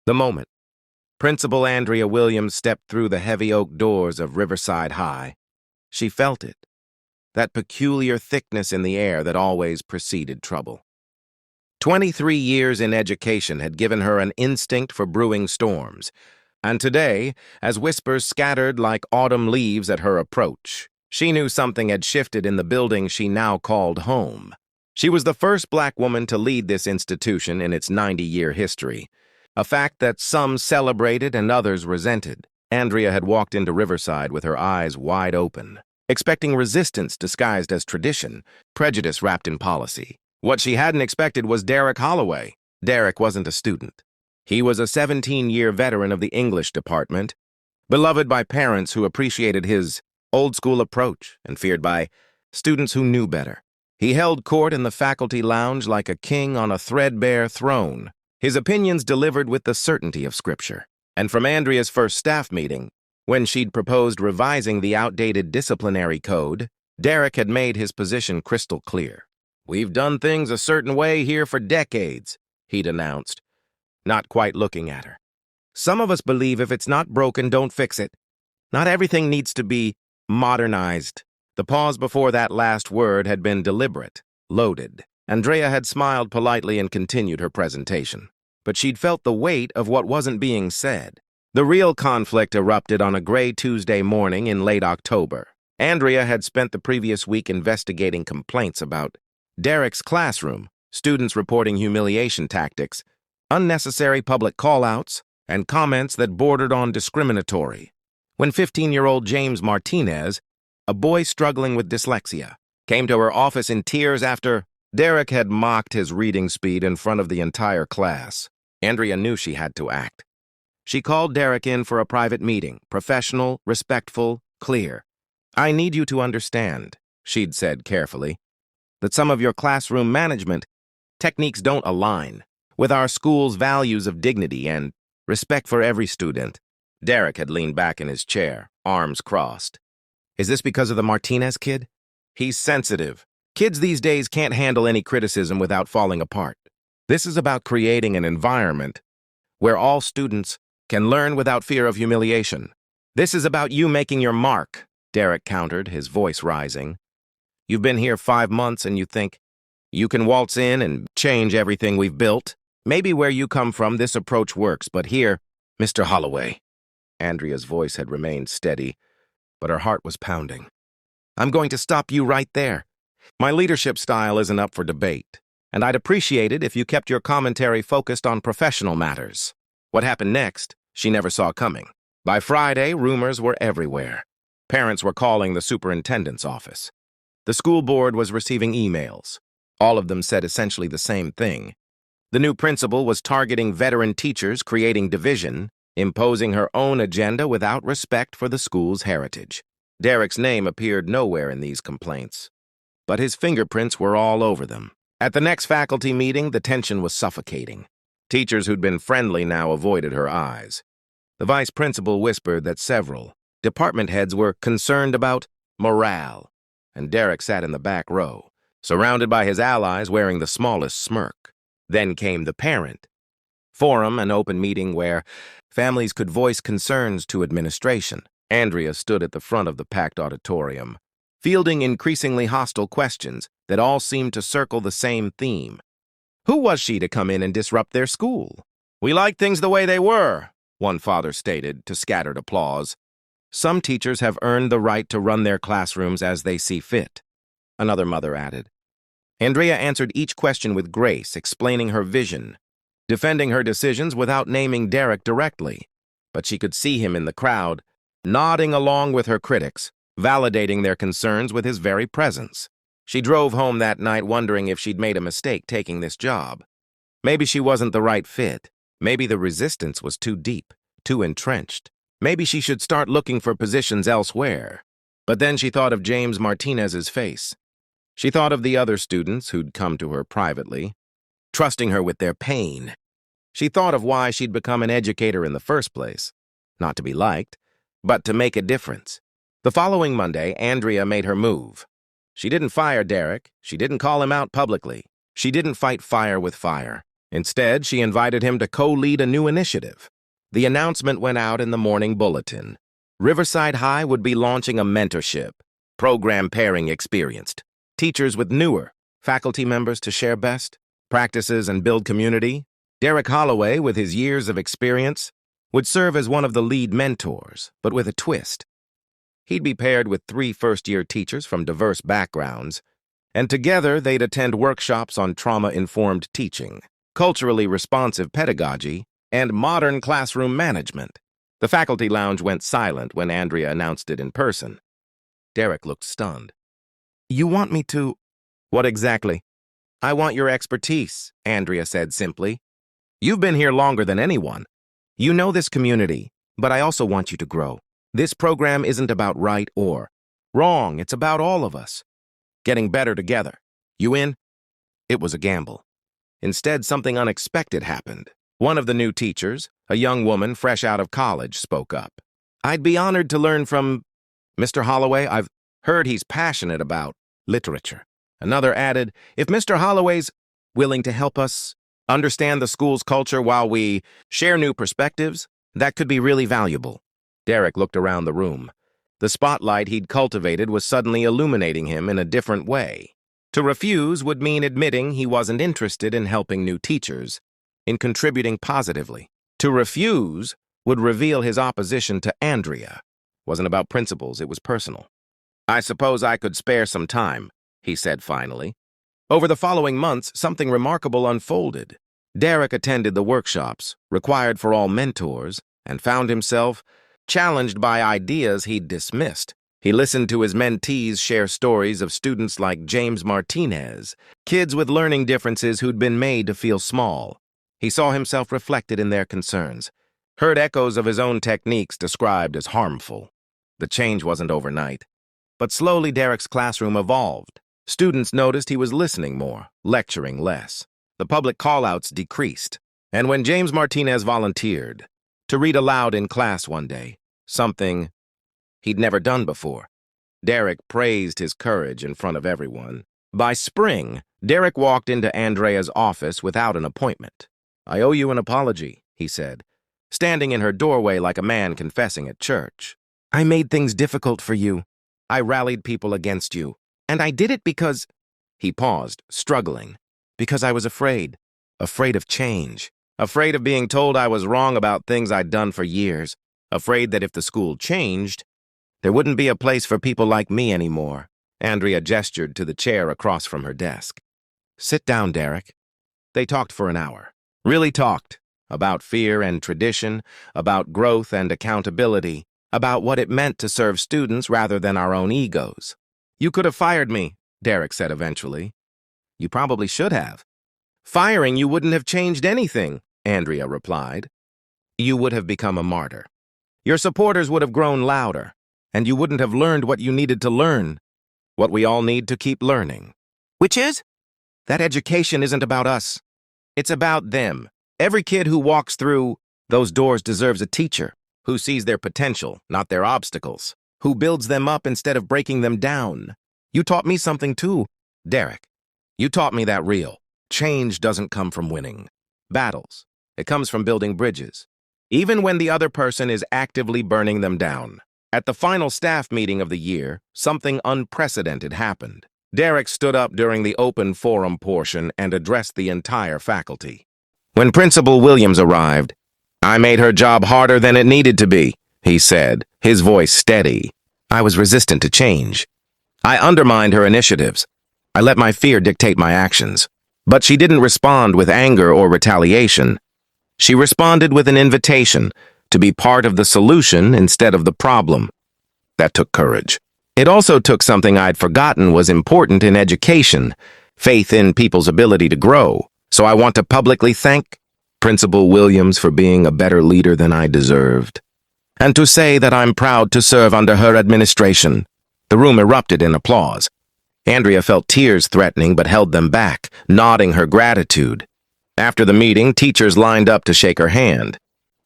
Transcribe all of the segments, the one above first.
The moment Principal Andrea Williams stepped through the heavy oak doors of Riverside High, she felt it, that peculiar thickness in the air that always preceded trouble. 23 years in education had given her an instinct for brewing storms, and today, as whispers scattered like autumn leaves at her approach, she knew something had shifted in the building she now called home. She was the first black woman to lead this institution in its 90-year history, a fact that some celebrated and others resented. Andrea had walked into Riverside with her eyes wide open, expecting resistance disguised as tradition, prejudice wrapped in policy. What she hadn't expected was Derek Holloway. Derek wasn't a student. He was a 17-year veteran of the English department, beloved by parents who appreciated his old-school approach and feared by students who knew better. He held court in the faculty lounge like a king on a threadbare throne, his opinions delivered with the certainty of Scripture. And from Andrea's first staff meeting, when she'd proposed revising the outdated disciplinary code, Derek had made his position crystal clear. "We've done things a certain way here for decades," he'd announced, not quite looking at her. "Some of us believe if it's not broken, don't fix it. Not everything needs to be modernized." The pause before that last word had been deliberate, loaded. Andrea had smiled politely and continued her presentation, but she'd felt the weight of what wasn't being said. The real conflict erupted on a gray Tuesday morning in late October. Andrea had spent the previous week investigating complaints about Derek's classroom, students reporting humiliation tactics, unnecessary public call-outs, and comments that bordered on discriminatory, when 15-year-old James Martinez, a boy struggling with dyslexia, came to her office in tears after Derek had mocked his reading speed in front of the entire class. Andrea knew she had to act. She called Derek in for a private meeting, professional, respectful, clear. "I need you to understand," she'd said carefully, "that some of your classroom management techniques don't align with our school's values of dignity and respect for every student." Derek had leaned back in his chair, arms crossed. "Is this because of the Martinez kid? He's sensitive. Kids these days can't handle any criticism without falling apart. This is about creating an environment where all students can learn without fear of humiliation. This is about you making your mark," Derek countered, his voice rising. "You've been here 5 months and you think you can waltz in and change everything we've built. Maybe where you come from this approach works, but here, Mr. Holloway." Andrea's voice had remained steady, but her heart was pounding. "I'm going to stop you right there. My leadership style isn't up for debate, and I'd appreciate it if you kept your commentary focused on professional matters." What happened next, she never saw coming. By Friday, rumors were everywhere. Parents were calling the superintendent's office. The school board was receiving emails. All of them said essentially the same thing. The new principal was targeting veteran teachers, creating division, imposing her own agenda without respect for the school's heritage. Derek's name appeared nowhere in these complaints, but his fingerprints were all over them. At the next faculty meeting, the tension was suffocating. Teachers who'd been friendly now avoided her eyes. The vice principal whispered that several department heads were concerned about morale, and Derek sat in the back row, surrounded by his allies wearing the smallest smirk. Then came the parent forum, an open meeting where families could voice concerns to administration. Andrea stood at the front of the packed auditorium, fielding increasingly hostile questions that all seemed to circle the same theme. Who was she to come in and disrupt their school? "We like things the way they were," one father stated to scattered applause. "Some teachers have earned the right to run their classrooms as they see fit," another mother added. Andrea answered each question with grace, explaining her vision, defending her decisions without naming Derek directly. But she could see him in the crowd, nodding along with her critics, validating their concerns with his very presence. She drove home that night wondering if she'd made a mistake taking this job. Maybe she wasn't the right fit. Maybe the resistance was too deep, too entrenched. Maybe she should start looking for positions elsewhere. But then she thought of James Martinez's face. She thought of the other students who'd come to her privately, trusting her with their pain. She thought of why she'd become an educator in the first place. Not to be liked, but to make a difference. The following Monday, Andrea made her move. She didn't fire Derek. She didn't call him out publicly. She didn't fight fire with fire. Instead, she invited him to co-lead a new initiative. The announcement went out in the morning bulletin. Riverside High would be launching a mentorship, program pairing experienced, teachers with newer faculty members to share best practices and build community. Derek Holloway, with his years of experience, would serve as one of the lead mentors, but with a twist. He'd be paired with 3 first-year teachers from diverse backgrounds, and together they'd attend workshops on trauma-informed teaching, culturally responsive pedagogy, and modern classroom management. The faculty lounge went silent when Andrea announced it in person. Derek looked stunned. "You want me to—" "What exactly?" "I want your expertise," Andrea said simply. "You've been here longer than anyone. You know this community, but I also want you to grow. This program isn't about right or wrong. It's about all of us getting better together. You in?" It was a gamble. Instead, something unexpected happened. One of the new teachers, a young woman fresh out of college, spoke up. "I'd be honored to learn from Mr. Holloway. I've heard he's passionate about literature." Another added, "If Mr. Holloway's willing to help us understand the school's culture while we share new perspectives, that could be really valuable." Derek looked around the room. The spotlight he'd cultivated was suddenly illuminating him in a different way. To refuse would mean admitting he wasn't interested in helping new teachers, in contributing positively. To refuse would reveal his opposition to Andrea. It wasn't about principles, it was personal. "I suppose I could spare some time," he said finally. Over the following months, something remarkable unfolded. Derek attended the workshops required for all mentors and found himself challenged by ideas he'd dismissed. He listened to his mentees share stories of students like James Martinez, kids with learning differences who'd been made to feel small. He saw himself reflected in their concerns, heard echoes of his own techniques described as harmful. The change wasn't overnight, but slowly Derek's classroom evolved. Students noticed he was listening more, lecturing less. The public call-outs decreased, and when James Martinez volunteered to read aloud in class one day, something he'd never done before, Derek praised his courage in front of everyone. By spring, Derek walked into Andrea's office without an appointment. "I owe you an apology," he said, standing in her doorway like a man confessing at church. "I made things difficult for you. I rallied people against you. And I did it because—" He paused, struggling. "Because I was afraid. Afraid of change. Afraid of being told I was wrong about things I'd done for years. Afraid that if the school changed, there wouldn't be a place for people like me anymore." Andrea gestured to the chair across from her desk. "Sit down, Derek." They talked for an hour. Really talked. About fear and tradition, about growth and accountability, about what it meant to serve students rather than our own egos. "You could have fired me," Derek said eventually. "You probably should have." "Firing you wouldn't have changed anything," Andrea replied. "You would have become a martyr. Your supporters would have grown louder, and you wouldn't have learned what you needed to learn, what we all need to keep learning." "Which is?" "That education isn't about us. It's about them. Every kid who walks through those doors deserves a teacher who sees their potential, not their obstacles, who builds them up instead of breaking them down. You taught me something too, Derek. You taught me that real change doesn't come from winning battles. It comes from building bridges, even when the other person is actively burning them down." At the final staff meeting of the year, something unprecedented happened. Derek stood up during the open forum portion and addressed the entire faculty. "When Principal Williams arrived, I made her job harder than it needed to be," he said, his voice steady. "I was resistant to change. I undermined her initiatives. I let my fear dictate my actions. But she didn't respond with anger or retaliation. She responded with an invitation to be part of the solution instead of the problem. That took courage. It also took something I'd forgotten was important in education, faith in people's ability to grow. So I want to publicly thank Principal Williams for being a better leader than I deserved, and to say that I'm proud to serve under her administration." The room erupted in applause. Andrea felt tears threatening but held them back, nodding her gratitude. After the meeting, teachers lined up to shake her hand,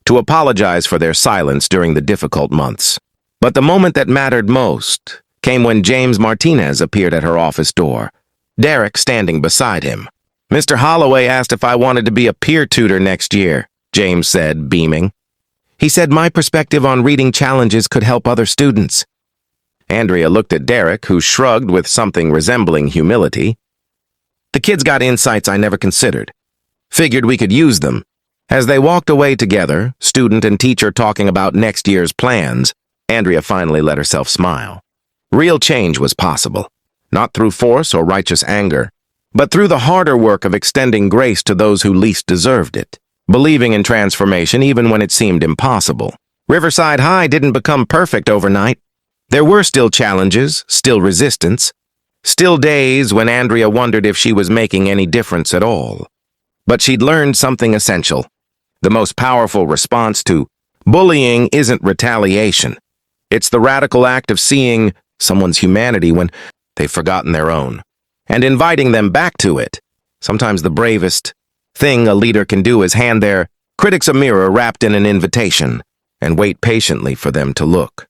to apologize for their silence during the difficult months. But the moment that mattered most came when James Martinez appeared at her office door, Derek standing beside him. Mr. Holloway asked if I wanted to be a peer tutor next year, James said, beaming. He said my perspective on reading challenges could help other students. Andrea looked at Derek, who shrugged with something resembling humility. The kids got insights I never considered. Figured we could use them. As they walked away together, student and teacher talking about next year's plans, Andrea finally let herself smile. Real change was possible, not through force or righteous anger, but through the harder work of extending grace to those who least deserved it, believing in transformation even when it seemed impossible. Riverside High didn't become perfect overnight. There were still challenges, still resistance, still days when Andrea wondered if she was making any difference at all. But she'd learned something essential. The most powerful response to bullying isn't retaliation. It's the radical act of seeing someone's humanity when they've forgotten their own, and inviting them back to it. Sometimes the bravest thing a leader can do is hand their critics a mirror wrapped in an invitation and wait patiently for them to look.